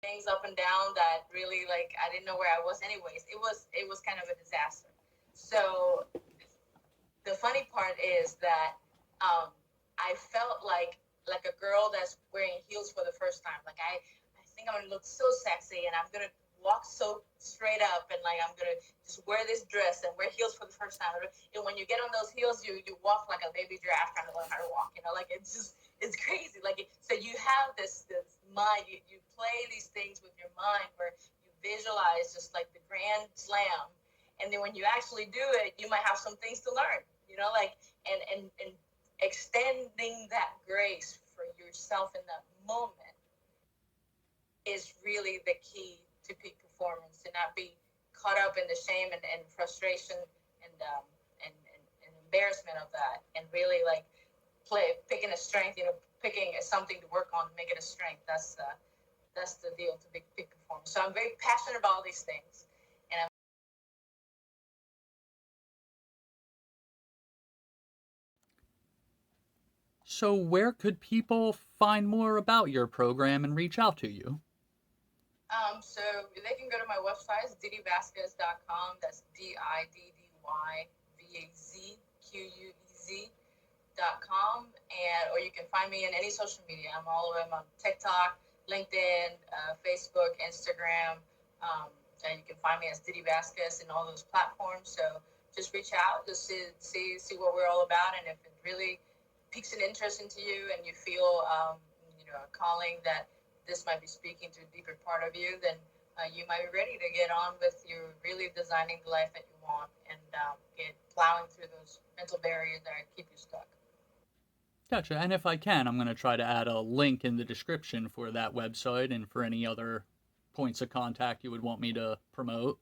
things up and down that really like I didn't know where I was. Anyways, it was kind of a disaster. So the funny part is that um, I felt like a girl that's wearing heels for the first time. Like I think I'm gonna look so sexy and I'm gonna walk so straight up and like I'm gonna just wear this dress and wear heels for the first time. And when you get on those heels, you walk like a baby giraffe trying to learn how to walk. You know, like it's crazy. Like so you have this mind. You play these things with your mind where you visualize just like the grand slam, and then when you actually do it, you might have some things to learn. You know, like and extending that grace for yourself in that moment is really the key to peak performance. To not be caught up in the shame and frustration and embarrassment of that, and really like picking a strength. You know, picking something to work on, make it a strength. That's the deal to big peak performance. So I'm very passionate about all these things, and I'm So, where could people find more about your program and reach out to you? so they can go to my website, it's diddyvazquez.com. That's DIDDYVAZQUEZ.com. And or you can find me in any social media. I'm all over. I'm on TikTok, LinkedIn, Facebook, Instagram. And you can find me as Diddy Vazquez in all those platforms. So just reach out, just see what we're all about, and if it really piques an interest into you, and you feel a calling that this might be speaking to a deeper part of you, then you might be ready to get on with you really designing the life that you want, and get plowing through those mental barriers that keep you stuck. Gotcha. And if I can, I'm going to try to add a link in the description for that website and for any other points of contact you would want me to promote.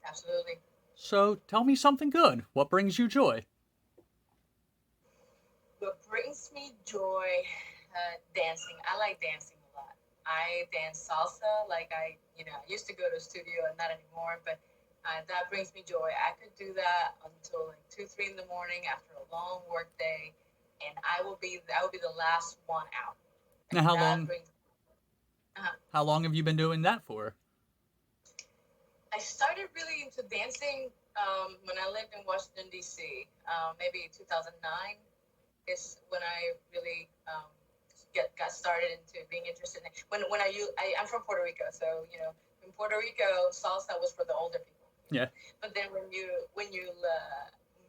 Absolutely. So, tell me something good. What brings you joy? What brings me joy? Dancing. I like dancing a lot. I dance salsa. Like I used to go to a studio and not anymore, but that brings me joy. I could do that until like 2, 3 in the morning after a long work day, and I will be the last one out. Now, Like that brings. Uh, how long have you been doing that for? I started really into dancing when I lived in Washington D.C. Maybe 2009 is when I really got started into being interested in it. I'm from Puerto Rico, so in Puerto Rico salsa was for the older people, Yeah. but then when you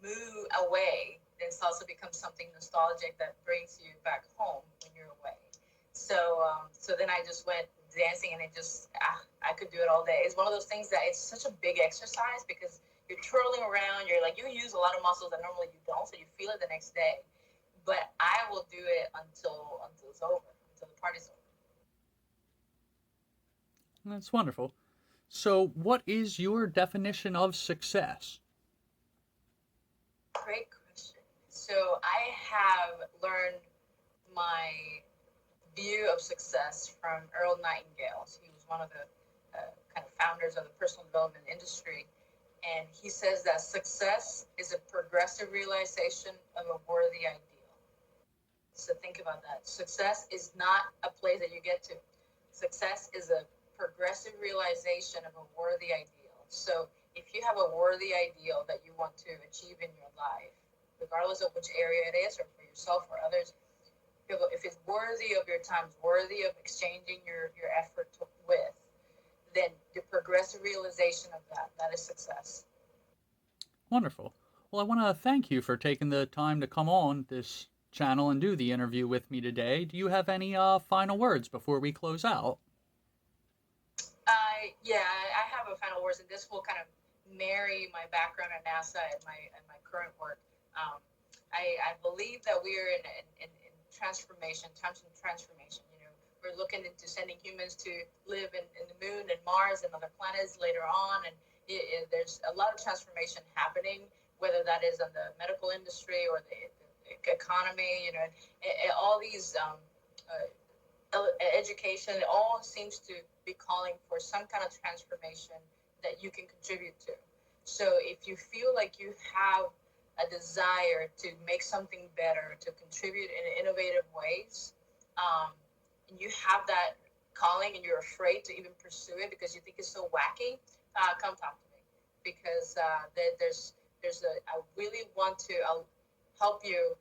move away, then salsa becomes something nostalgic that brings you back home when you're away. So then I just went dancing, and I could do it all day. It's one of those things that it's such a big exercise because you're twirling around. You're like you use a lot of muscles that normally you don't, so you feel it the next day. But I will do it until it's over, until the party's over. That's wonderful. So, what is your definition of success? Great question. So I have learned my view of success from Earl Nightingale. He was one of the kind of founders of the personal development industry, and he says that success is a progressive realization of a worthy ideal. So think about that. Success is not a place that you get to. Success is a progressive realization of a worthy ideal. So if you have a worthy ideal that you want to achieve in your life, regardless of which area it is, or for yourself or others, if it's worthy of your time, worthy of exchanging your effort with, then the progressive realization of that is success. Wonderful. Well, I want to thank you for taking the time to come on this channel and do the interview with me today. Do you have any final words before we close out? I have a final words, and this will kind of marry my background at NASA and my current work. Um, I believe that we are in transformation, times of transformation. We're looking into sending humans to live in the moon and Mars and other planets later on, and there's a lot of transformation happening, whether that is in the medical industry or the economy. All these education, it all seems to be calling for some kind of transformation that you can contribute to. So if you feel like you have a desire to make something better, to contribute in innovative ways, and you have that calling and you're afraid to even pursue it because you think it's so wacky, come talk to me because there's I really want to help you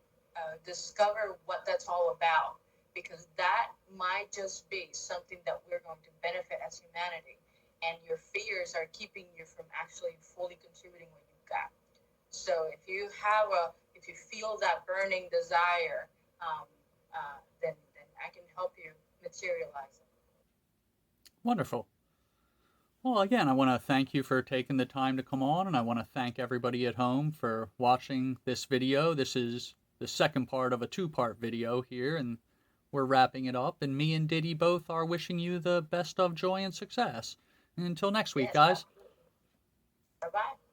discover what that's all about because that might just be something that we're going to benefit as humanity. And your fears are keeping you from actually fully contributing what you've got. So if you feel that burning desire, then I can help you materialize it. Wonderful. Well, again, I want to thank you for taking the time to come on, and I want to thank everybody at home for watching this video. This is the second part of a two-part video here, and we're wrapping it up. And me and Diddy both are wishing you the best of joy and success. And until next week, Yes, guys. absolutely. Bye bye.